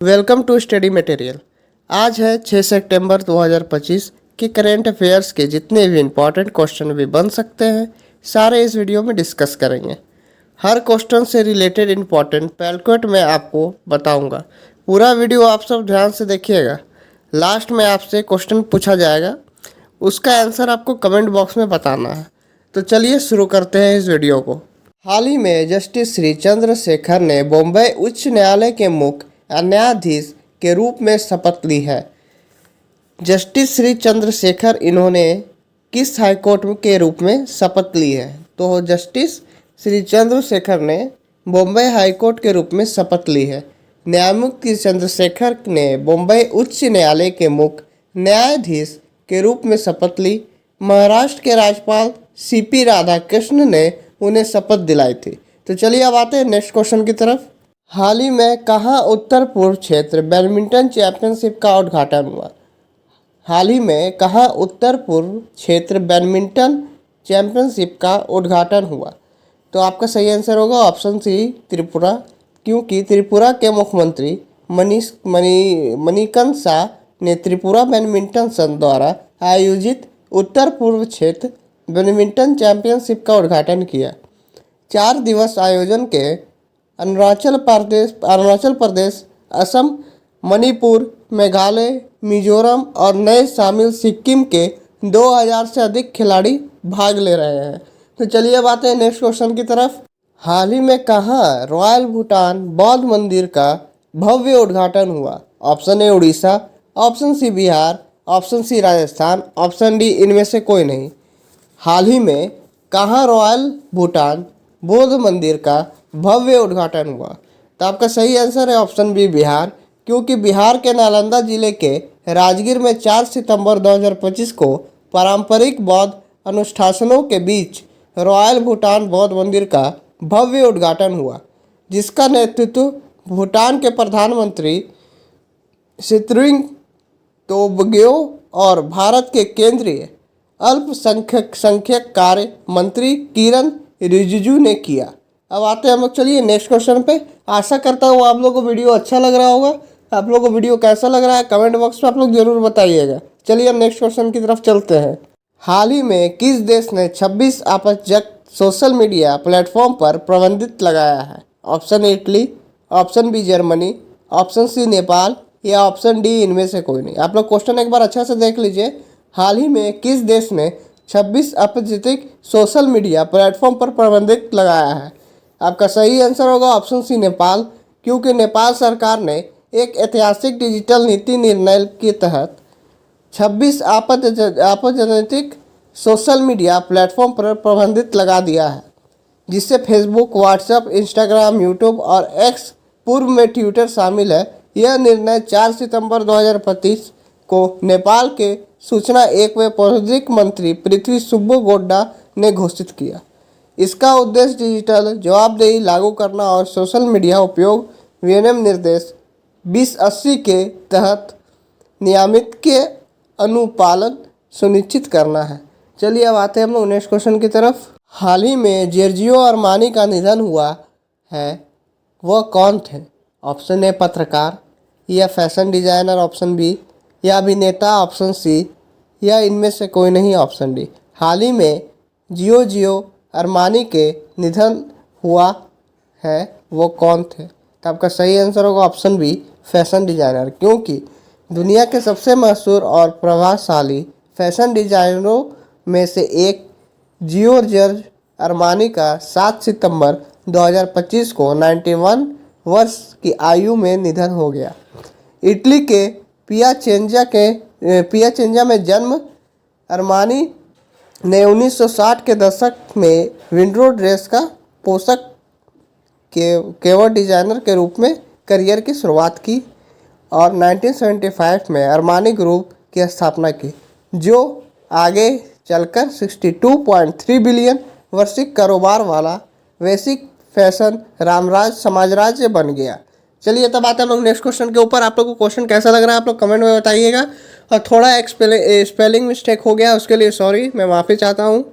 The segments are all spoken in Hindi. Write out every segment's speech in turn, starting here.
Welcome to study material. आज है 6 सितंबर 2025 के करंट अफेयर्स के जितने भी इम्पोर्टेंट क्वेश्चन भी बन सकते हैं सारे इस वीडियो में डिस्कस करेंगे। हर क्वेश्चन से रिलेटेड इम्पोर्टेंट पैलकुलेट मैं आपको बताऊंगा। पूरा वीडियो आप सब ध्यान से देखिएगा। लास्ट में आपसे क्वेश्चन पूछा जाएगा, उसका आंसर आपको कमेंट बॉक्स में बताना है। तो चलिए शुरू करते हैं इस वीडियो को। हाल ही में जस्टिस श्री चंद्रशेखर ने बॉम्बे उच्च न्यायालय के मुख्य न्यायाधीश के रूप में शपथ ली है। जस्टिस श्री चंद्रशेखर इन्होंने किस हाईकोर्ट के रूप में शपथ ली है? तो जस्टिस श्री चंद्रशेखर ने बॉम्बे हाईकोर्ट के रूप में शपथ ली है। न्यायमूर्ति चंद्रशेखर ने बॉम्बे उच्च न्यायालय के मुख्य न्यायाधीश के रूप में शपथ ली। महाराष्ट्र के राज्यपाल सीपी राधाकृष्ण ने उन्हें शपथ दिलाई थी। तो चलिए अब आते हैं नेक्स्ट क्वेश्चन की तरफ। हाल ही में कहाँ उत्तर पूर्व क्षेत्र बैडमिंटन चैंपियनशिप का उद्घाटन हुआ? हाल ही में कहाँ उत्तर पूर्व क्षेत्र बैडमिंटन चैंपियनशिप का उद्घाटन हुआ? तो आपका सही आंसर होगा ऑप्शन सी, त्रिपुरा, क्योंकि त्रिपुरा के मुख्यमंत्री मणिकर्ण शाह ने त्रिपुरा बैडमिंटन संघ द्वारा आयोजित उत्तर पूर्व क्षेत्र बैडमिंटन चैंपियनशिप का उद्घाटन किया। 4 दिवस आयोजन के अरुणाचल प्रदेश, असम, मणिपुर, मेघालय, मिजोरम और नए शामिल सिक्किम के 2000 से अधिक खिलाड़ी भाग ले रहे हैं। तो चलिए अब आते हैं नेक्स्ट क्वेश्चन की तरफ। हाल ही में कहाँ रॉयल भूटान बौद्ध मंदिर का भव्य उद्घाटन हुआ? Option A Orissa, option C Bihar, option C Rajasthan, option D इनमें से कोई नहीं। हाल ही में कहाँ रॉयल भूटान बौद्ध मंदिर का भव्य उद्घाटन हुआ? तो आपका सही आंसर है ऑप्शन बी, बिहार, क्योंकि बिहार के नालंदा जिले के राजगीर में 4 सितंबर 2025 को पारंपरिक बौद्ध अनुष्ठानों के बीच रॉयल भूटान बौद्ध मंदिर का भव्य उद्घाटन हुआ, जिसका नेतृत्व भूटान के प्रधानमंत्री शितरिंग तोब्गेओ और भारत के केंद्रीय अल्पसंख्यक कार्य मंत्री किरण रिजिजू ने किया। अब आते हैं हम लोग, चलिए नेक्स्ट क्वेश्चन पे। आशा करता हूँ आप लोगों को वीडियो अच्छा लग रहा होगा। आप लोगों को वीडियो कैसा लग रहा है कमेंट बॉक्स में आप लोग जरूर बताइएगा। चलिए हम नेक्स्ट क्वेश्चन की तरफ चलते हैं। हाल ही में किस देश ने 26 आपसजक सोशल मीडिया प्लेटफॉर्म पर प्रतिबंध लगाया है? Option A Italy, option B Germany, option C Nepal या ऑप्शन डी इनमें से कोई नहीं। आप लोग क्वेश्चन एक बार अच्छा से देख लीजिए। हाल ही में किस देश ने 26 आपसजिक सोशल मीडिया प्लेटफॉर्म पर प्रतिबंध लगाया है? आपका सही आंसर होगा ऑप्शन सी, नेपाल, क्योंकि नेपाल सरकार ने एक ऐतिहासिक डिजिटल नीति निर्णय के तहत 26 आपराजनीतिक सोशल मीडिया प्लेटफॉर्म पर प्रतिबंध लगा दिया है, जिससे फेसबुक, व्हाट्सएप, इंस्टाग्राम, यूट्यूब और एक्स, पूर्व में ट्विटर शामिल है। यह निर्णय 4 सितंबर 2025 को नेपाल के सूचना एवं प्रौद्योगिकी मंत्री पृथ्वी सुब्बू गोड्डा ने घोषित किया। इसका उद्देश्य डिजिटल जवाबदेही लागू करना और सोशल मीडिया उपयोग विनियम निर्देश 2080 के तहत नियमित के अनुपालन सुनिश्चित करना है। चलिए अब आते हैं हम लोग नेक्स्ट क्वेश्चन की तरफ। हाल ही में जॉर्जियो अरमानी का निधन हुआ है, वह कौन थे? ऑप्शन ए पत्रकार, या फैशन डिजाइनर, ऑप्शन बी, या अभिनेता, ऑप्शन सी, या इनमें से कोई नहीं, ऑप्शन डी। हाल ही में जॉर्जियो अरमानी के निधन हुआ है, वो कौन थे? तो आपका सही आंसर होगा ऑप्शन बी, फैशन डिजाइनर, क्योंकि दुनिया के सबसे मशहूर और प्रभावशाली फैशन डिजाइनरों में से एक जियोर्जियो अरमानी का 7 सितंबर 2025 को 91 वर्ष की आयु में निधन हो गया। इटली के पियाचेंजा में जन्म अरमानी ने 1960 के दशक में विंडो ड्रेस का पोशाक केवल डिजाइनर के रूप में करियर की शुरुआत की और 1975 में अरमानी ग्रुप की स्थापना की, जो आगे चलकर 62.3 बिलियन वार्षिक कारोबार वाला वैश्विक फैशन साम्राज्य बन गया। चलिए तब आते हैं हम लोग नेक्स्ट क्वेश्चन के ऊपर। आप लोग को क्वेश्चन कैसा लग रहा है आप लोग कमेंट में बताइएगा। और थोड़ा स्पेलिंग मिस्टेक हो गया, उसके लिए सॉरी, मैं माफ़ी चाहता हूँ।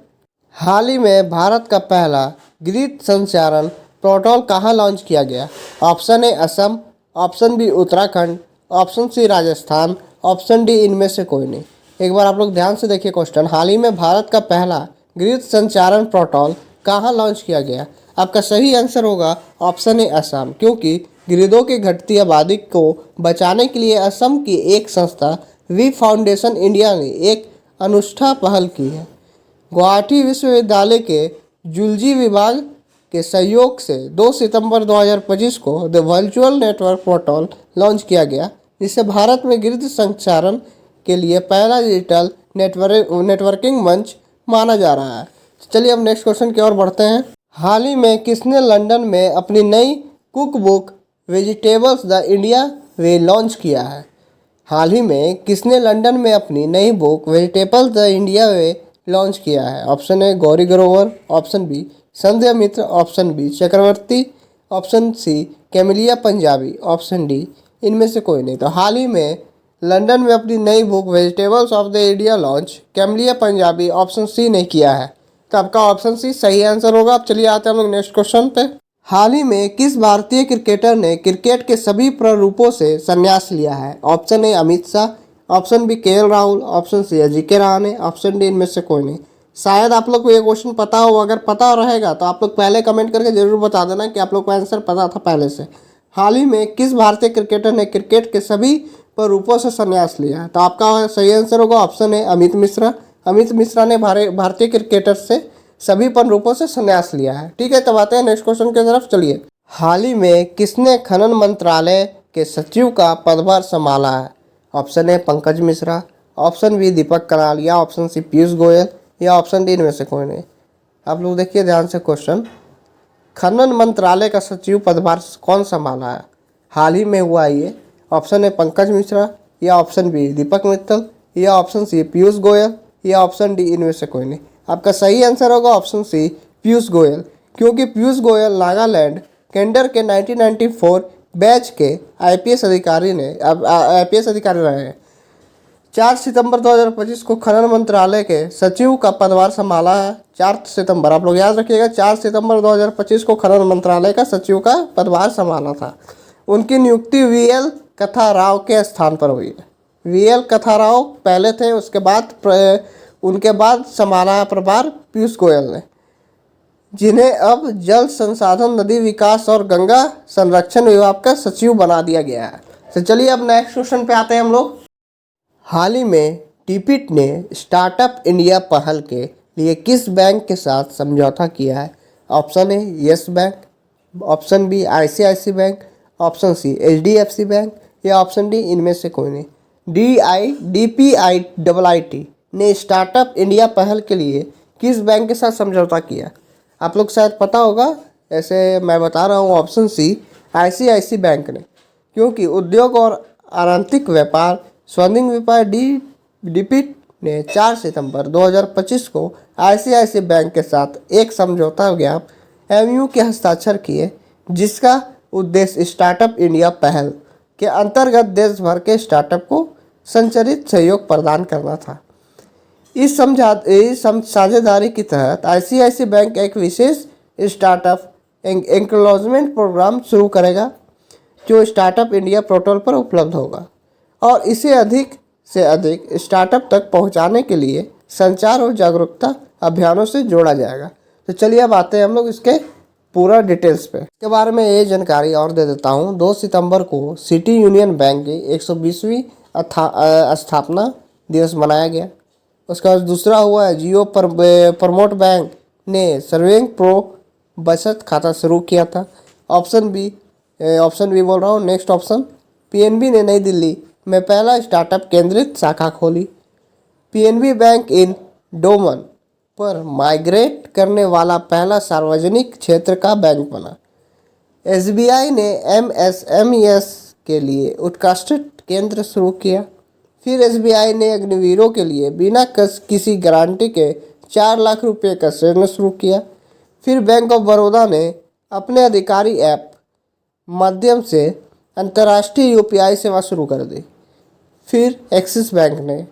हाल ही में भारत का पहला ग्रिड संचारण प्रोटोकॉल कहाँ लॉन्च किया गया? Option A Assam, option B Uttarakhand, option C Rajasthan, option D इनमें से कोई नहीं। एक बार आप लोग ध्यान से देखिए क्वेश्चन। हाल ही में भारत का पहला ग्रिड संचारण प्रोटोकॉल कहाँ लॉन्च किया गया? आपका सही आंसर होगा ऑप्शन ए असम, क्योंकि ग्रिडों की घटती आबादी को बचाने के लिए असम की एक संस्था वी फाउंडेशन इंडिया ने एक अनुष्ठा पहल की है। गुवाहाटी विश्वविद्यालय के जूलॉजी विभाग के सहयोग से 2 सितंबर 2025 को the virtual network protocol launch किया गया, जिससे भारत में ग्रिड संचारण के लिए पहला डिजिटल नेटवर्किंग मंच माना जा रहा है। चलिए अब नेक्स्ट क्वेश्चन की ओर बढ़ते हैं। हाल ही में किसने लंदन में अपनी नई cook book vegetables the India way launch किया है? हाल ही में किसने लंदन में अपनी नई book vegetables the India way launch किया है? Option A Gauri Grover, option B Sandhya Mitra, option B Chakravarti, option C Camellia Panjabi, option D इनमें से कोई नहीं। तो हाल ही में लंदन में अपनी नई book vegetables of the India launch Camellia Panjabi option C ने किया है। तो आपका ऑप्शन सी सही आंसर होगा। अब चलिए आते हैं हम लोग नेक्स्ट क्वेश्चन पे। हाल ही में किस भारतीय क्रिकेटर ने क्रिकेट के सभी प्रारूपों से संन्यास लिया है? Option A Amit Shah, option B K Rahul, option C Ajinkya Rahane, option D इनमें से कोई नहीं। शायद आप लोग को ये क्वेश्चन पता हो, अगर पता रहेगा तो आप लोग पहले कमेंट करके जरूर बता देना कि आप लोग को आंसर पता था पहले से। हाल ही में किस भारतीय क्रिकेटर ने क्रिकेट के सभी प्रारूपों से संन्यास लिया है? तो आपका सही आंसर होगा ऑप्शन ए अमित मिश्रा। अमित मिश्रा ने भारतीय क्रिकेटर से सभी प्रारूपों से संन्यास लिया है। ठीक है, तब आते हैं नेक्स्ट क्वेश्चन की तरफ। चलिए, हाल ही में किसने खनन मंत्रालय के सचिव का पदभार संभाला है? Option A Pankaj Mishra, option B Deepak Karal, या ऑप्शन सी पीयूष गोयल, या ऑप्शन डी इनमें से कोई नहीं। आप लोग देखिए ध्यान से क्वेश्चन। खनन मंत्रालय का सचिव पदभार कौन संभाला है? हाल ही में हुआ ये। ऑप्शन ए पंकज मिश्रा, या ऑप्शन बी दीपक मित्तल, या ऑप्शन सी पीयूष गोयल, या ऑप्शन डी इनमें से कोई नहीं। आपका सही आंसर होगा ऑप्शन सी पीयूष गोयल, क्योंकि पीयूष गोयल नागालैंड कैडर के 1994 बैच के आईपीएस अधिकारी रहे हैं। 4 सितंबर 2025 को खनन मंत्रालय के सचिव का पदभार संभाला है। 4 सितंबर, आप लोग याद रखिएगा, 4 सितंबर 2025 को खनन मंत्रालय का सचिव का पदभार संभाला था। उनकी नियुक्ति वीएल कथा राव के स्थान पर हुई है। वीएल कथा राव पहले थे, उनके बाद संभाला प्रभार पीयूष गोयल ने, जिन्हें अब जल संसाधन, नदी विकास और गंगा संरक्षण विभाग का सचिव बना दिया गया है। तो चलिए अब नेक्स्ट क्वेश्चन पे आते हैं हम लोग। हाल ही में टीपीट ने स्टार्टअप इंडिया पहल के लिए किस बैंक के साथ समझौता किया है? Option A Yes Bank, option B ICIC bank, option C HDFC bank, या ऑप्शन डी इनमें से कोई नहीं। DPIIT ने स्टार्टअप इंडिया पहल के लिए किस बैंक के साथ समझौता किया? आप लोग शायद पता होगा, ऐसे मैं बता रहा हूँ ऑप्शन सी आईसीआईसी बैंक ने, क्योंकि उद्योग और आंतरिक व्यापार स्वनिधि व्यापार डीपीट ने 4 सितंबर 2025 को आईसीआईसी बैंक के साथ एक समझौता ज्ञापन एमयू के हस्ताक्षर किए, जिसका उद्देश्य स्टार्टअप इंडिया पहल के अंतर्गत देश भर के स्टार्टअप को संचालित सहयोग प्रदान करना था। इस साझेदारी के तहत आईसीआईसी बैंक एक विशेष स्टार्टअप एनकरेजमेंट प्रोग्राम शुरू करेगा, जो स्टार्टअप इंडिया पोर्टल पर उपलब्ध होगा, और इसे अधिक से अधिक स्टार्टअप तक पहुंचाने के लिए संचार और जागरूकता अभियानों से जोड़ा जाएगा। तो चलिए अब आते हैं हम लोग इसके पूरा डिटेल्स पे। इसके बारे में ये जानकारी और दे देता हूँ। 2 सितंबर को सिटी यूनियन बैंक की 120वीं स्थापना दिवस मनाया गया। उसका दूसरा हुआ है जियो प्रमोट बैंक ने सर्विंग प्रो बचत खाता शुरू किया था। ऑप्शन बी बोल रहा हूँ, नेक्स्ट ऑप्शन, पीएनबी ने नई दिल्ली में पहला स्टार्टअप केंद्रित शाखा खोली। पीएनबी बैंक इन डोमन पर माइग्रेट करने वाला पहला सार्वजनिक क्षेत्र का बैंक बना। एसबीआई ने एमएसएमईएस के लिए उत्कृष्ट केंद्र शुरू किया। फिर एसबीआई ने अग्निवीरों के लिए बिना किसी गारंटी के 4 लाख रुपए का ऋण शुरू किया। फिर बैंक ऑफ बड़ौदा ने अपने अधिकारी ऐप माध्यम से अंतर्राष्ट्रीय यूपीआई सेवा शुरू कर दी। फिर एक्सिस बैंक ने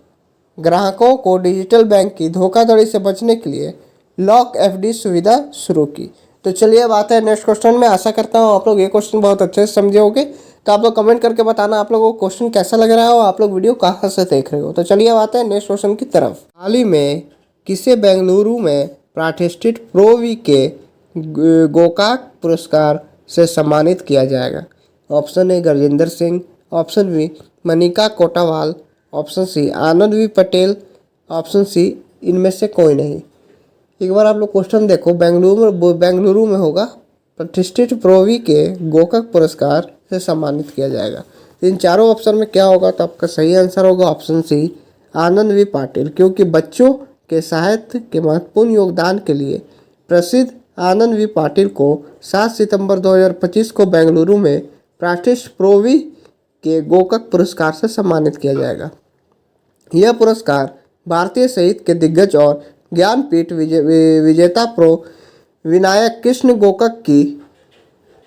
ग्राहकों को डिजिटल बैंक की धोखाधड़ी से बचने के लिए लॉक एफडी सुविधा शुरू की। तो चलिए अब आते हैं नेक्स्ट क्वेश्चन में। आशा करता हूँ आप लोग ये क्वेश्चन बहुत अच्छे से समझे होंगे। तो आप लोग कमेंट करके बताना आप लोगों को क्वेश्चन कैसा लग रहा है और आप लोग वीडियो कहाँ से देख रहे हो। तो चलिए अब आते हैं नेक्स्ट क्वेश्चन की तरफ। हाल ही में किसे बेंगलुरु में प्रतिष्ठित प्रो-वी के गोकाक पुरस्कार से सम्मानित किया जाएगा? Option A Gajendra Singh, option B Manika Kotawal, option C Anand V Patel, option C इनमें से कोई नहीं। एक बार आप लोग क्वेश्चन देखो, बेंगलुरु में होगा प्रतिष्ठित प्रो-वी के गोकाक पुरस्कार से सम्मानित किया जाएगा। इन चारों ऑप्शन में क्या होगा? तो आपका सही आंसर होगा option C Anand V Patil, क्योंकि बच्चों के साहित्य के महत्वपूर्ण योगदान के लिए प्रसिद्ध आनंद वी पाटिल को 7 सितंबर 2025 को बेंगलुरु में प्रतिष्ठित प्रो-वी के गोकाक पुरस्कार से सम्मानित किया जाएगा। यह पुरस्कार भारतीय साहित्य के दिग्गज और ज्ञानपीठ विजेता प्रो विनायक कृष्ण गोकाक की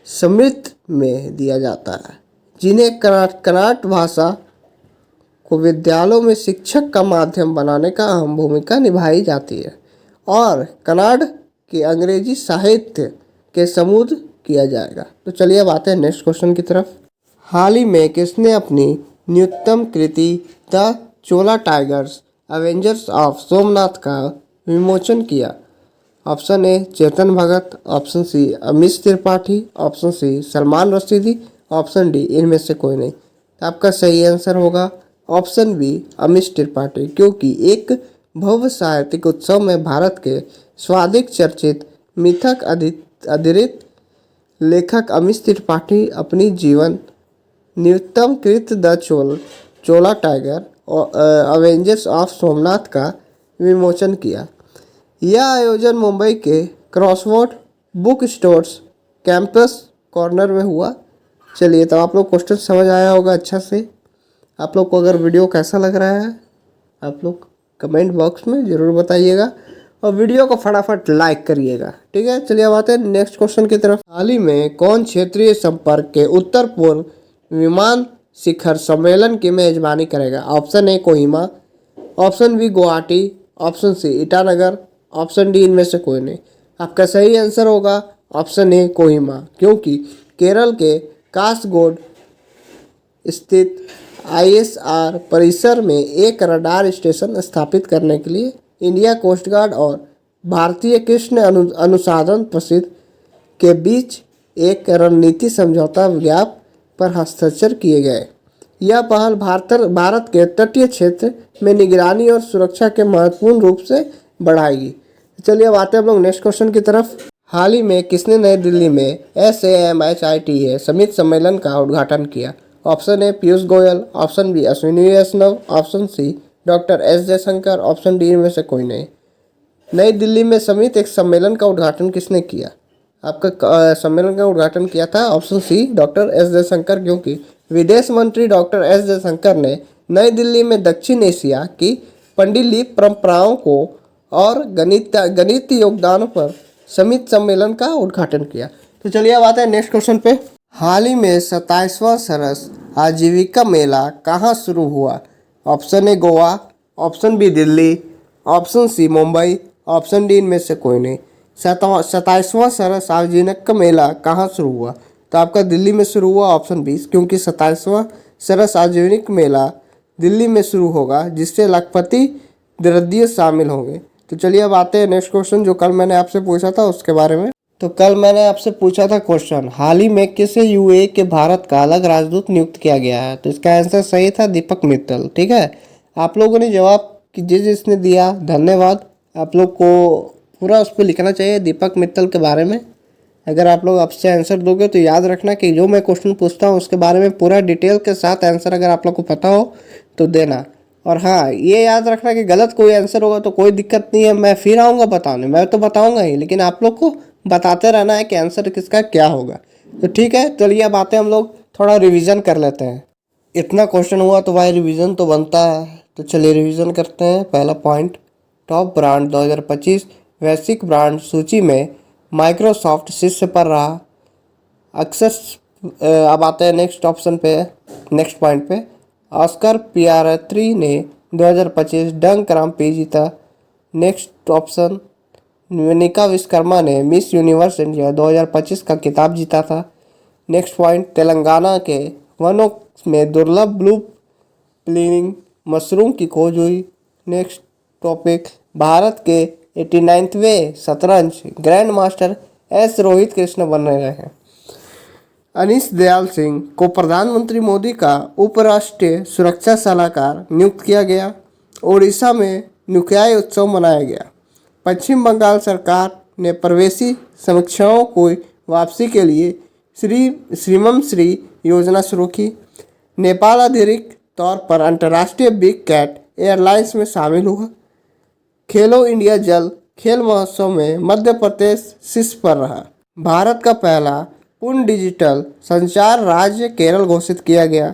स्मृति में दिया जाता है, जिन्हें कन्नड़ भाषा को विद्यालयों में शिक्षक का माध्यम बनाने का अहम भूमिका निभाई जाती है और कन्नड़ के अंग्रेजी साहित्य के समृद्ध किया जाएगा। तो चलिए अब आते हैं नेक्स्ट क्वेश्चन की तरफ। हाल ही में किसने अपनी न्यूनतम कृति The Chola Tigers Avengers of Somnath का विमोचन किया? Option A Chetan Bhagat, option C Amish Tripathi, option C Salman Rashidi, option D इनमें से कोई नहीं। आपका सही आंसर होगा ऑप्शन बी अमिश त्रिपाठी, क्योंकि एक भव्य साहित्यिक उत्सव में भारत के सर्वाधिक चर्चित मिथक आधारित लेखक अमिश त्रिपाठी अपनी जीवन न्यूनतम कृत the Chola tiger Avengers of Somnath का विमोचन किया। यह आयोजन मुंबई के crossword book stores campus corner में हुआ। चलिए तो आप लोग क्वेश्चन समझ आया होगा अच्छा से। आप लोग को अगर वीडियो कैसा लग रहा है आप लोग कमेंट बॉक्स में ज़रूर बताइएगा और वीडियो को फटाफट लाइक करिएगा, ठीक है। चलिए अब आते हैं नेक्स्ट क्वेश्चन की तरफ। हाल ही में कौन क्षेत्रीय संपर्क के उत्तर पूर्व विमान शिखर सम्मेलन की मेजबानी करेगा? Option A Kohima, option B Guwahati, option C Itanagar, option D इनमें से कोई नहीं। आपका सही आंसर होगा ऑप्शन ए कोहिमा, क्योंकि केरल के कासरगोड स्थित ISR परिसर में एक रडार स्टेशन स्थापित करने के लिए इंडिया कोस्ट गार्ड और भारतीय कृष्ण अनुसंधान परिषद के बीच एक रणनीति समझौता ज्ञापन पर हस्ताक्षर किए गए। यह पहल भारत के तटीय क्षेत्र में निगरानी और सुरक्षा के महत्वपूर्ण रूप से बढ़ाएगी। चलिए अब आते हैं हम लोग नेक्स्ट क्वेश्चन की तरफ। हाल ही में किसने नई दिल्ली में SAMHITA समिट सम्मेलन का उद्घाटन किया? Option A Piyush Goyal, option B Ashwini Vaishnaw, option C doctor S Jaishankar, option D में से कोई नहीं। नई दिल्ली में समिट एक सम्मेलन का उद्घाटन किसने किया? आपका सम्मेलन का उद्घाटन किया था option C doctor S Jaishankar, क्योंकि विदेश मंत्री डॉक्टर S जयशंकर ने नई दिल्ली में दक्षिण एशिया की पांडिलिपि परंपराओं को और गणित योगदान पर समिट सम्मेलन का उद्घाटन किया। तो चलिए अब आते हैं नेक्स्ट क्वेश्चन पे। हाल ही में 27वां सरस आजीविका मेला कहाँ शुरू हुआ? Option A Goa, option B Delhi, option C Mumbai, option D इनमें से कोई नहीं। 27वां सरस आजीविका मेला कहाँ शुरू हुआ? तो आपका दिल्ली में शुरू हुआ ऑप्शन बी, क्योंकि 27वां सरस आजीविका मेला दिल्ली में शुरू होगा, जिससे लखपति दृश्य शामिल होंगे। तो चलिए अब आते हैं नेक्स्ट क्वेश्चन जो कल मैंने आपसे पूछा था उसके बारे में। तो कल मैंने आपसे पूछा था क्वेश्चन, हाल ही में किसे UAE के भारत का अलग राजदूत नियुक्त किया गया है? तो इसका आंसर सही था दीपक मित्तल, ठीक है। आप लोगों ने जवाब जिसने दिया धन्यवाद। आप लोग को पूरा उस पर लिखना चाहिए दीपक मित्तल के बारे में। अगर आप लोग आपसे आंसर दोगे तो याद रखना कि जो मैं क्वेश्चन पूछता हूँ उसके बारे में पूरा डिटेल के साथ आंसर अगर आप लोग को पता हो तो देना। और हाँ, ये याद रखना कि गलत कोई आंसर होगा तो कोई दिक्कत नहीं है, मैं फिर आऊँगा बताने। मैं तो बताऊँगा ही, लेकिन आप लोग को बताते रहना है कि आंसर किसका क्या होगा। तो ठीक है, चलिए अब आते हैं हम लोग थोड़ा रिवीजन कर लेते हैं। इतना क्वेश्चन हुआ तो भाई रिवीजन तो बनता है। तो चलिए रिवीजन करते हैं। पहला पॉइंट, टॉप ब्रांड 2025 वैश्विक ब्रांड सूची में माइक्रोसॉफ्ट शीर्ष पर रहा। अक्सर अब आते हैं नेक्स्ट ऑप्शन पे, नेक्स्ट पॉइंट पे। ऑस्कर पियारेत्री ने 2025 डंग ग्रां प्री जीता। नेक्स्ट ऑप्शन, मोनिका विश्वकर्मा ने मिस यूनिवर्स इंडिया 2025 का खिताब जीता था। नेक्स्ट पॉइंट, तेलंगाना के वनों में दुर्लभ ब्लू प्लीनिंग मशरूम की खोज हुई। नेक्स्ट टॉपिक, भारत के 89वें शतरंज grand master S Rohit Krishna बन रहे हैं। अनीश दयाल सिंह को प्रधानमंत्री मोदी का उपराष्ट्रीय सुरक्षा सलाहकार नियुक्त किया गया। ओडिशा में नुकियाई उत्सव मनाया गया। पश्चिम बंगाल सरकार ने प्रवेशी समीक्षाओं को वापसी के लिए श्रीमम श्री योजना शुरू की। नेपाल आधिकारिक तौर पर अंतर्राष्ट्रीय बिग कैट एयरलाइंस में शामिल हुआ। खेलो इंडिया जल खेल महोत्सव में मध्य प्रदेश शीर्ष पर रहा। भारत का पहला पूर्ण डिजिटल संचार राज्य केरल घोषित किया गया।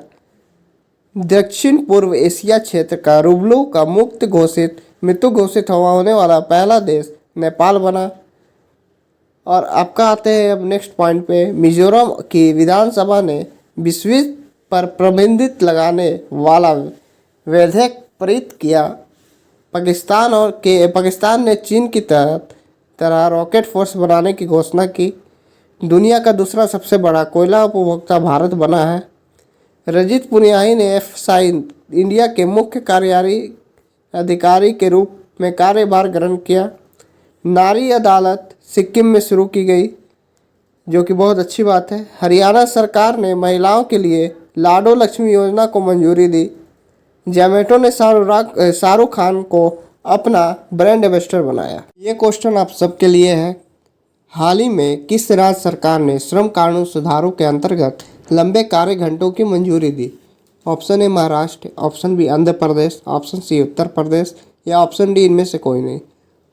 दक्षिण पूर्व एशिया क्षेत्र का रूबलू का मृत्यु घोषित होने वाला पहला देश नेपाल बना। और आपका आते हैं अब नेक्स्ट पॉइंट पे, मिजोरम की विधानसभा ने विश्व पर प्रतिबंध लगाने वाला विधेयक पारित किया। पाकिस्तान ने चीन की तरह रॉकेट फोर्स बनाने की घोषणा की। दुनिया का दूसरा सबसे बड़ा कोयला उपभोक्ता भारत बना है। रजित पुनियाही ने एफएसआई इंडिया के मुख्य कार्यकारी अधिकारी के रूप में कार्यभार ग्रहण किया। नारी अदालत सिक्किम में शुरू की गई, जो कि बहुत अच्छी बात है। हरियाणा सरकार ने महिलाओं के लिए लाडो लक्ष्मी योजना को मंजूरी दी। जोमैटो ने शाहरुख खान को अपना ब्रांड एम्बेसडर बनाया। ये क्वेश्चन आप सबके लिए है। हाल ही में किस राज्य सरकार ने श्रम कानून सुधारों के अंतर्गत लंबे कार्य घंटों की मंजूरी दी? Option A Maharashtra, option B Andhra Pradesh, option C Uttar Pradesh या ऑप्शन डी इनमें से कोई नहीं।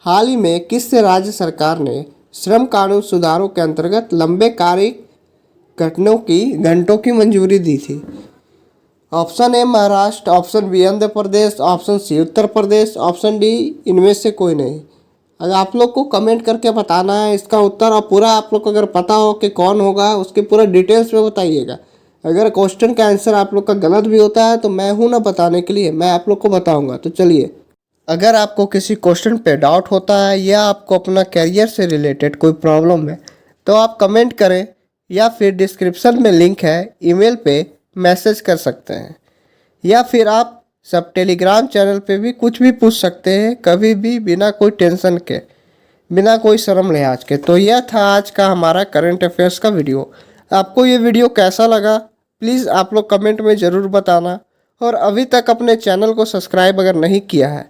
हाल ही में किस राज्य सरकार ने श्रम कानून सुधारों के अंतर्गत लंबे कार्य घंटों की मंजूरी दी थी? Option A Maharashtra, option B Andhra Pradesh, option C Uttar Pradesh, option D इनमें से कोई नहीं। अगर आप लोग को कमेंट करके बताना है इसका उत्तर, और पूरा आप लोग को अगर पता हो कि कौन होगा उसके पूरा डिटेल्स में बताइएगा। अगर क्वेश्चन का आंसर आप लोग का गलत भी होता है तो मैं हूं ना बताने के लिए, मैं आप लोग को बताऊंगा। तो चलिए, अगर आपको किसी क्वेश्चन पे डाउट होता है या आपको अपना करियर से रिलेटेड कोई प्रॉब्लम है तो आप कमेंट करें, या फिर डिस्क्रिप्शन में लिंक है, ईमेल पे मैसेज कर सकते हैं, या फिर आप सब टेलीग्राम चैनल पे भी कुछ भी पूछ सकते हैं कभी भी, बिना कोई टेंशन के, बिना कोई शर्म लिहाज के। तो यह था आज का हमारा करंट अफेयर्स का वीडियो। आपको ये वीडियो कैसा लगा प्लीज़ आप लोग कमेंट में ज़रूर बताना। और अभी तक अपने चैनल को सब्सक्राइब अगर नहीं किया है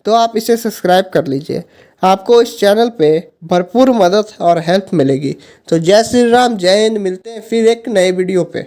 तो आप इसे सब्सक्राइब कर लीजिए। आपको इस चैनल पे भरपूर मदद और हेल्प मिलेगी। तो जय श्री राम, जय हिंद। मिलते हैं फिर एक नए वीडियो पे।